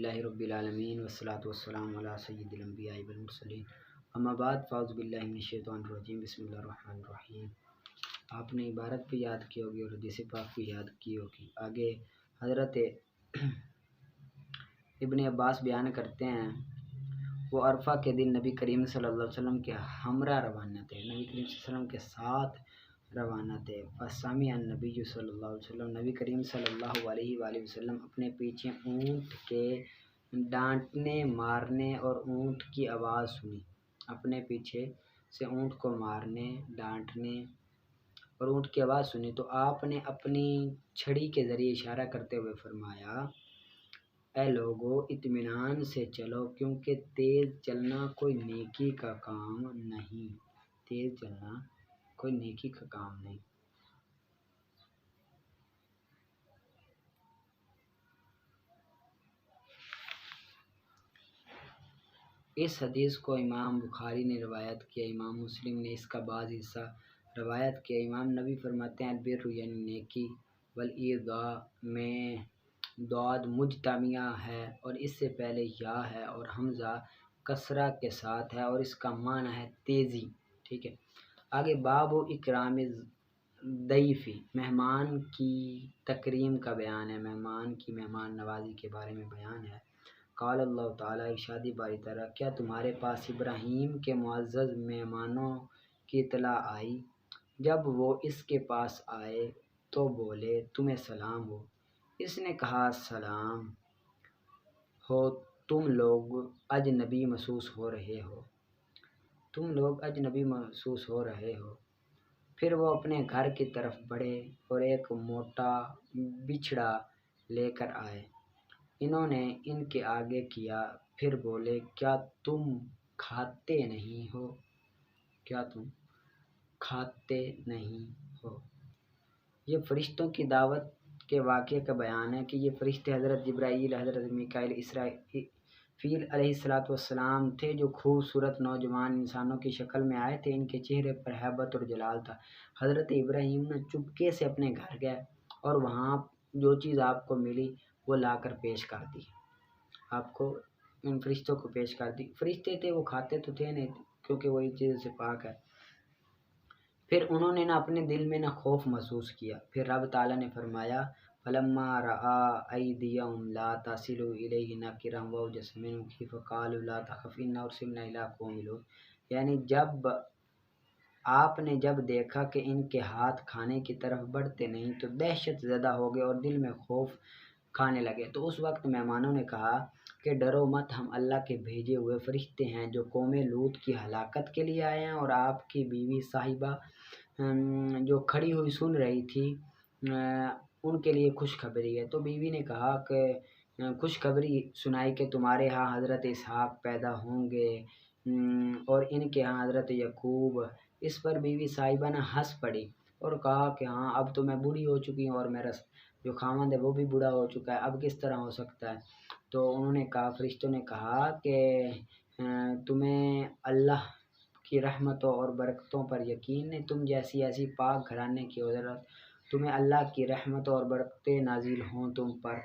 الحمدللہ رب العالمین والصلاة والسلام علی سید الانبیاء والمرسلین اما بعد فاعوذ باللہ من الشیطان الرجیم بسم اللہ الرحمن الرحیم۔ آپ نے عبارت بھی یاد کی ہوگی اور حدیث پاک بھی یاد کی ہوگی۔ آگے حضرت ابن عباس بیان کرتے ہیں وہ عرفہ کے دن نبی کریم صلی اللہ علیہ وسلم کے ہمراہ روانہ تھے، نبی کریم صلی اللہ علیہ وسلم کے ساتھ روانہ تھے۔ فسمع النبی صلی اللہ علیہ وسلم، نبی کریم صلی اللہ علیہ وآلہ وسلم اپنے پیچھے اونٹ کے ڈانٹنے مارنے اور اونٹ کی آواز سنی، اپنے پیچھے سے اونٹ کو مارنے ڈانٹنے اور اونٹ کی آواز سنی تو آپ نے اپنی چھڑی کے ذریعے اشارہ کرتے ہوئے فرمایا، اے لوگو اطمینان سے چلو کیونکہ تیز چلنا کوئی نیکی کا کام نہیں، تیز چلنا کوئی نیکی کا کام نہیں۔ اس حدیث کو امام بخاری نے روایت کیا، امام مسلم نے اس کا بعض حصہ روایت کیا۔ امام نبی فرماتے ہیں البر یعنی نیکی، والایذاء میں ضاد مجتمع ہے اور اس سے پہلے یا ہے اور حمزہ کسرہ کے ساتھ ہے اور اس کا معنی ہے تیزی، ٹھیک ہے۔ آگے باب اکرام ضیف، مہمان کی تکریم کا بیان ہے، مہمان کی مہمان نوازی کے بارے میں بیان ہے۔ قال اللہ تعالیٰ، ارشاد باری تعالیٰ، کیا تمہارے پاس ابراہیم کے معزز مہمانوں کی اطلاع آئی؟ جب وہ اس کے پاس آئے تو بولے تمہیں سلام ہو۔ اس نے کہا سلام ہو، تم لوگ اجنبی محسوس ہو رہے ہو، تم لوگ اجنبی محسوس ہو رہے ہو۔ پھر وہ اپنے گھر کی طرف بڑھے اور ایک موٹا بچھڑا لے کر آئے، انہوں نے ان کے آگے کیا، پھر بولے کیا تم کھاتے نہیں ہو، کیا تم کھاتے نہیں ہو۔ یہ فرشتوں کی دعوت کے واقعے کا بیان ہے کہ یہ فرشتے حضرت جبرائیل، حضرت میکائیل، اسرافیل علیہ السلام تھے جو خوبصورت نوجوان انسانوں کی شکل میں آئے تھے۔ ان کے چہرے پر ہیبت اور جلال تھا۔ حضرت ابراہیم نے چپکے سے اپنے گھر گئے اور وہاں جو چیز آپ کو ملی وہ لا کر پیش کر دی، آپ کو ان فرشتوں کو پیش کر دی۔ فرشتے تھے، وہ کھاتے تو تھے نہیں کیونکہ وہی چیز سے پاک ہے۔ پھر انہوں نے نہ اپنے دل میں نہ خوف محسوس کیا۔ پھر رب تعالیٰ نے فرمایا فَلَمَّا رَأَىٰ أَيْدِيَهُمْ لَا تَصِلُ إِلَيْهِ نَكِرَهُمْ وَأَوْجَسَ مِنْهُمْ خِيفَةً قَالُوا لَا تَخَفْ إِنَّا أُرْسِلْنَا إِلَىٰ قَوْمِ لُوطٍ، یعنی جب آپ نے جب دیکھا کہ ان کے ہاتھ کھانے کی طرف بڑھتے نہیں تو دہشت زدہ ہو گئے اور دل میں خوف کھانے لگے۔ تو اس وقت مہمانوں نے کہا کہ ڈرو مت، ہم اللہ کے بھیجے ہوئے فرشتے ہیں جو قوم لوط کی ہلاکت کے لیے آئے ہیں۔ اور آپ کی بیوی صاحبہ جو کھڑی ہوئی سن رہی تھی ان کے لیے خوشخبری ہے۔ تو بیوی نے کہا کہ خوشخبری سنائی کہ تمہارے ہاں حضرت اسحاق پیدا ہوں گے اور ان کے ہاں حضرت یعقوب۔ اس پر بیوی صاحبہ نے ہنس پڑی اور کہا کہ ہاں اب تو میں بوڑھی ہو چکی ہوں اور میرا جو خاوند ہے وہ بھی بوڑھا ہو چکا ہے، اب کس طرح ہو سکتا ہے۔ تو انہوں نے کہا، فرشتوں نے کہا کہ تمہیں اللہ کی رحمتوں اور برکتوں پر یقین نہیں، تم جیسی ایسی پاک گھرانے کی عورت، تمہیں اللہ کی رحمتوں اور برکتیں نازل ہوں تم پر،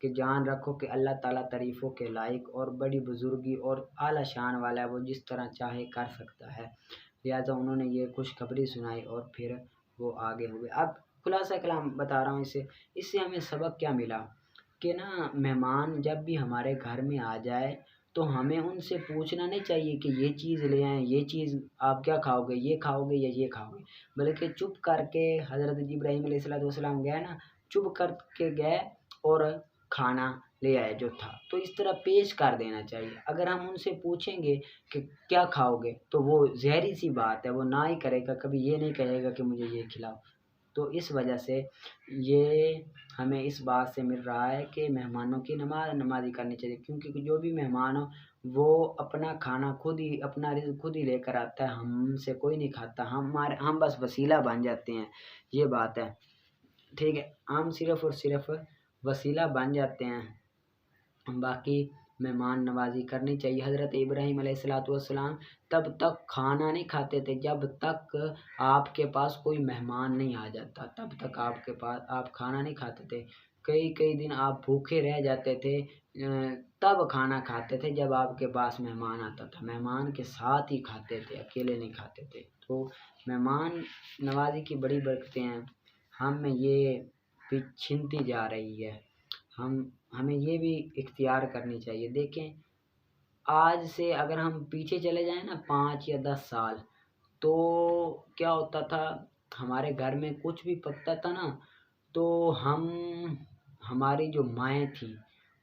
کہ جان رکھو کہ اللہ تعالیٰ تعریفوں کے لائق اور بڑی بزرگی اور اعلیٰ شان والا ہے، وہ جس طرح چاہے کر سکتا ہے۔ لہٰذا انہوں نے یہ خوشخبری سنائی اور پھر وہ آگے ہوئے۔ اب خلاصہ کلام بتا رہا ہوں، اس سے ہمیں سبق کیا ملا کہ نا مہمان جب بھی ہمارے گھر میں آ جائے تو ہمیں ان سے پوچھنا نہیں چاہیے کہ یہ چیز لے آئیں، یہ چیز آپ کیا کھاؤ گے، یہ کھاؤ گے یا یہ کھاؤ گے، بلکہ چپ کر کے حضرت ابراہیم علیہ السلام گئے نا، چپ کر کے گئے اور کھانا لے آئے جو تھا، تو اس طرح پیش کر دینا چاہیے۔ اگر ہم ان سے پوچھیں گے کہ کیا کھاؤ گے تو وہ ظاہری سی بات ہے وہ نہ ہی کرے گا، کبھی یہ نہیں کہے گا کہ مجھے یہ کھلاؤ۔ تو اس وجہ سے یہ ہمیں اس بات سے مل رہا ہے کہ مہمانوں کی نمازی کرنی چاہیے، کیونکہ جو بھی مہمان ہو وہ اپنا کھانا خود ہی، اپنا رزق خود ہی لے کر آتا ہے، ہم سے کوئی نہیں کھاتا، ہم بس وسیلہ بن جاتے ہیں، یہ بات ہے، ٹھیک ہے، ہم صرف اور صرف وسیلہ بن جاتے ہیں، باقی مہمان نوازی کرنی چاہیے۔ حضرت ابراہیم علیہ السلام تب تک کھانا نہیں کھاتے تھے جب تک آپ کے پاس کوئی مہمان نہیں آ جاتا، تب تک آپ کے پاس آپ کھانا نہیں کھاتے تھے، کئی کئی دن آپ بھوکے رہ جاتے تھے، تب کھانا کھاتے تھے جب آپ کے پاس مہمان آتا تھا، مہمان کے ساتھ ہی کھاتے تھے، اکیلے نہیں کھاتے تھے۔ تو مہمان نوازی کی بڑی برکتیں ہیں، ہم میں یہ چھنتی جا رہی ہے، ہمیں یہ بھی اختیار کرنی چاہیے۔ دیکھیں آج سے اگر ہم پیچھے چلے جائیں نا 5 یا 10 سال، تو کیا ہوتا تھا، ہمارے گھر میں کچھ بھی پکتا تھا نا تو ہماری جو مائیں تھیں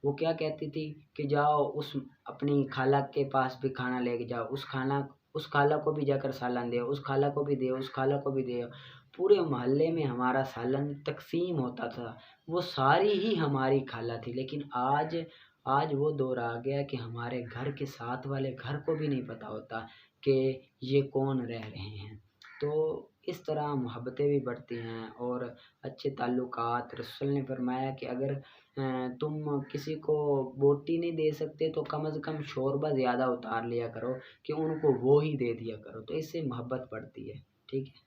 وہ کیا کہتی تھی کہ جاؤ اس اپنی خالہ کے پاس بھی کھانا لے کے جاؤ، اس خالہ کو بھی جا کر سالن دو، اس خالہ کو بھی دو، اس خالہ کو بھی دو۔ پورے محلے میں ہمارا سالن تقسیم ہوتا تھا، وہ ساری ہی ہماری خالہ تھی۔ لیکن آج وہ دور آ گیا کہ ہمارے گھر کے ساتھ والے گھر کو بھی نہیں پتہ ہوتا کہ یہ کون رہ رہے ہیں۔ تو اس طرح محبتیں بھی بڑھتی ہیں اور اچھے تعلقات۔ رسول نے فرمایا کہ اگر تم کسی کو بوٹی نہیں دے سکتے تو کم از کم شوربہ زیادہ اتار لیا کرو کہ ان کو وہ ہی دے دیا کرو، تو اس سے محبت بڑھتی ہے۔ ٹھیک ہے،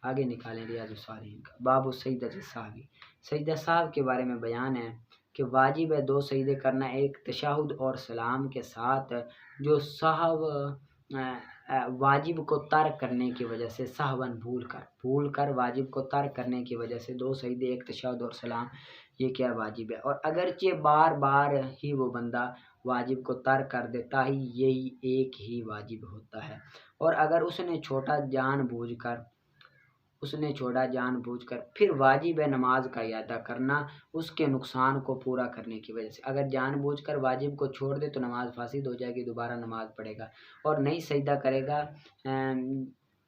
آگے نکالیں ریاض الصالحین کا باب السجدہ السہوی۔ سجدہ سہو کے بارے میں بیان ہے کہ واجب ہے 2 سجدے کرنا، ایک تشہد اور سلام کے ساتھ۔ جو سہو واجب کو ترک کرنے کی وجہ سے، سہون بھول کر واجب کو ترک کرنے کی وجہ سے 2 سجدے، ایک تشہد اور سلام، یہ کیا واجب ہے۔ اور اگرچہ بار بار ہی وہ بندہ واجب کو ترک کر دیتا ہی یہی ایک ہی واجب ہوتا ہے، اور اگر اس نے چھوڑا جان بوجھ کر پھر واجب ہے نماز کا اعادہ کرنا اس کے نقصان کو پورا کرنے کی وجہ سے۔ اگر جان بوجھ کر واجب کو چھوڑ دے تو نماز فاسد ہو جائے گی، دوبارہ نماز پڑھے گا اور نہیں سجدہ کرے گا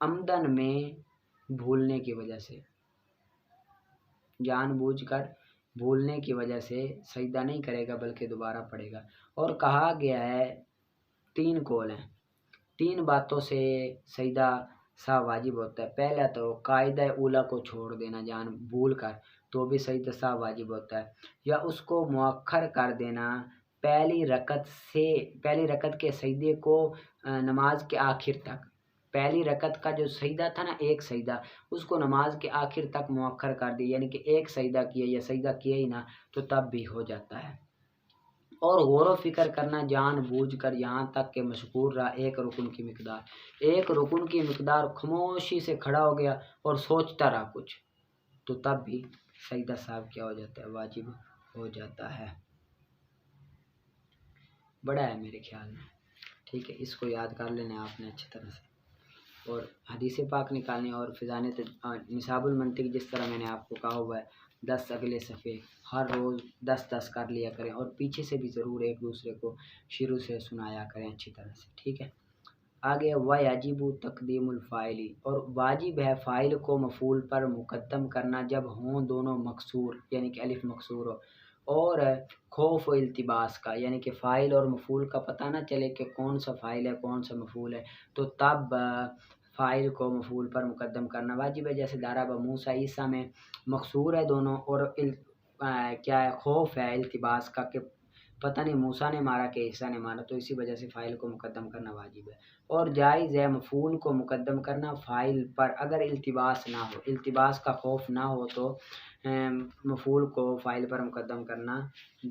عمدن میں بھولنے کی وجہ سے، جان بوجھ کر بھولنے کی وجہ سے سجدہ نہیں کرے گا بلکہ دوبارہ پڑھے گا۔ اور کہا گیا ہے 3 قول ہیں، 3 باتوں سے سجدہ سا واجب ہوتا ہے۔ پہلا تو قاعدہ اولیٰ کو چھوڑ دینا جان بھول کر تو بھی سجدہ سا واجب ہوتا ہے، یا اس کو مؤخر کر دینا پہلی رکعت کے سجدے کو نماز کے آخر تک، پہلی رکعت کا جو سجدہ تھا نا، ایک سجدہ، اس کو نماز کے آخر تک مؤخر کر دی، یعنی کہ ایک سجدہ کیا یا سجدہ کیا ہی نہ تو تب بھی ہو جاتا ہے۔ اور غور و فکر کرنا جان بوجھ کر یہاں تک کہ مشغول رہا ایک رکن کی مقدار خاموشی سے کھڑا ہو گیا اور سوچتا رہا کچھ، تو تب بھی سجدہ سہو کیا ہو جاتا ہے، واجب ہو جاتا ہے۔ بڑا ہے میرے خیال میں، ٹھیک ہے، اس کو یاد کر لینا آپ نے اچھی طرح سے، اور حدیث پاک نکالنی اور فضائل نصاب المنطق جس طرح میں نے آپ کو کہا ہوا ہے 10 اگلے صفحے ہر روز 10 کر لیا کریں، اور پیچھے سے بھی ضرور ایک دوسرے کو شروع سے سنایا کریں اچھی طرح سے، ٹھیک ہے۔ آگے وَيَجِبُ تقدیم الفاعل، اور واجب ہے فاعل کو مفعول پر مقدم کرنا جب ہوں دونوں مکسور، یعنی کہ الف مکسور ہو، اور خوف و التباس کا، یعنی کہ فاعل اور مفعول کا پتہ نہ چلے کہ کون سا فاعل ہے کون سا مفعول ہے، تو تب فاعل کو مفعول پر مقدم کرنا واجب ہے۔ جیسے ضرب موسیٰ، عیسیٰ میں مکسور ہے دونوں، اور کیا ہے، خوف ہے التباس کا کہ پتہ نہیں موسیٰ نے مارا کہ عیسیٰ نے مارا، تو اسی وجہ سے فاعل کو مقدم کرنا واجب ہے۔ اور جائز ہے مفعول کو مقدم کرنا فاعل پر اگر التباس نہ ہو، التباس کا خوف نہ ہو تو مفعول کو فاعل پر مقدم کرنا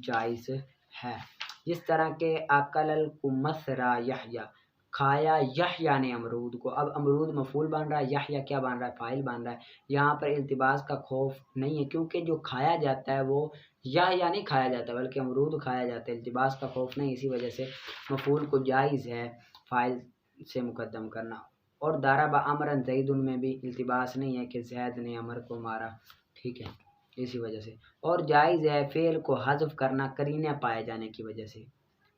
جائز ہے۔ جس طرح کہ اکل الکمثرى یحییٰ، کھایا یحییٰ نے امرود کو، اب امرود مفعول بن رہا ہے، یحییٰ کیا بن رہا ہے، فاعل بن رہا ہے۔ یہاں پر التباس کا خوف نہیں ہے کیونکہ جو کھایا جاتا ہے وہ یحییٰ نہیں کھایا جاتا بلکہ امرود کھایا جاتا ہے، التباس کا خوف نہیں، اسی وجہ سے مفعول کو جائز ہے فاعل سے مقدم کرنا۔ اور ضرب عمرا زید میں بھی التباس نہیں ہے کہ زید نے عمر کو مارا، ٹھیک ہے، اسی وجہ سے۔ اور جائز ہے فعل کو حذف کرنا قرینہ پائے جانے کی وجہ سے،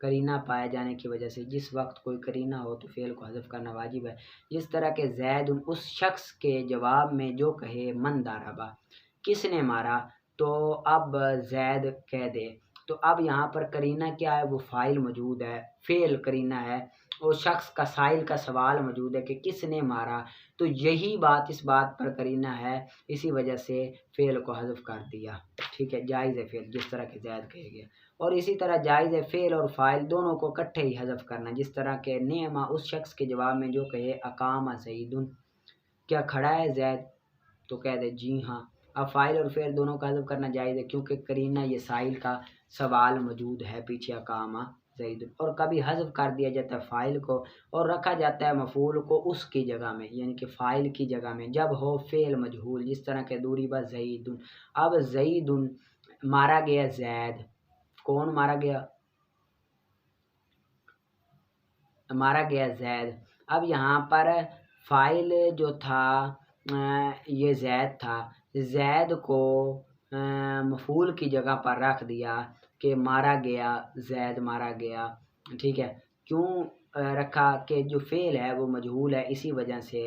قرینہ پائے جانے کی وجہ سے، جس وقت کوئی قرینہ ہو تو فعل کو حذف کرنا واجب ہے۔ جس طرح کہ زید اس شخص کے جواب میں جو کہے من ضرب، کس نے مارا، تو اب زید کہہ دے، تو اب یہاں پر قرینہ کیا ہے، وہ فاعل موجود ہے، فعل قرینہ ہے، اور شخص کا سائل کا سوال موجود ہے کہ کس نے مارا، تو یہی بات اس بات پر قرینہ ہے، اسی وجہ سے فعل کو حذف کر دیا، ٹھیک ہے، جائز ہے فعل جس طرح کہ زید کہے گیا۔ اور اسی طرح جائز ہے فعل اور فاعل دونوں کو اکٹھے ہی حذف کرنا، جس طرح کہ نعمہ اس شخص کے جواب میں جو کہے اقام زید، کیا کھڑا ہے زید، تو کہہ دے جی ہاں، اب فاعل اور فعل دونوں کا حذف کرنا جائز ہے کیونکہ قرینہ یہ سائل کا سوال موجود ہے پیچھے اقامہ زید، اور کبھی حذف کر دیا جاتا ہے فاعل کو اور رکھا جاتا ہے مفعول کو اس کی جگہ میں، یعنی کہ فاعل کی جگہ میں جب ہو فعل مجہول، جس طرح کہ ضرب زید۔ اب زید مارا گیا، زید کون مارا گیا؟ مارا گیا زید۔ اب یہاں پر فاعل جو تھا یہ زید تھا، زید کو مفعول کی جگہ پر رکھ دیا کہ مارا گیا، زید مارا گیا، ٹھیک ہے۔ کیوں رکھا؟ کہ جو فعل ہے وہ مجہول ہے، اسی وجہ سے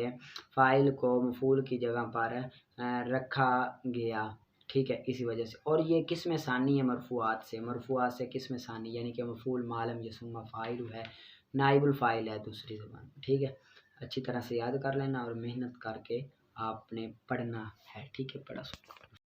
فاعل کو مفعول کی جگہ پر رکھا گیا، ٹھیک ہے، اسی وجہ سے۔ اور یہ قسم ثانی ہے مرفوعات سے، مرفوعات سے قسم ثانی یعنی کہ مفعول معلم یسمى فاعل ہے، نائب الفاعل ہے دوسری زبان میں، ٹھیک ہے۔ اچھی طرح سے یاد کر لینا اور محنت کر کے آپ نے پڑھنا ہے، ٹھیک ہے، پڑھا سکو۔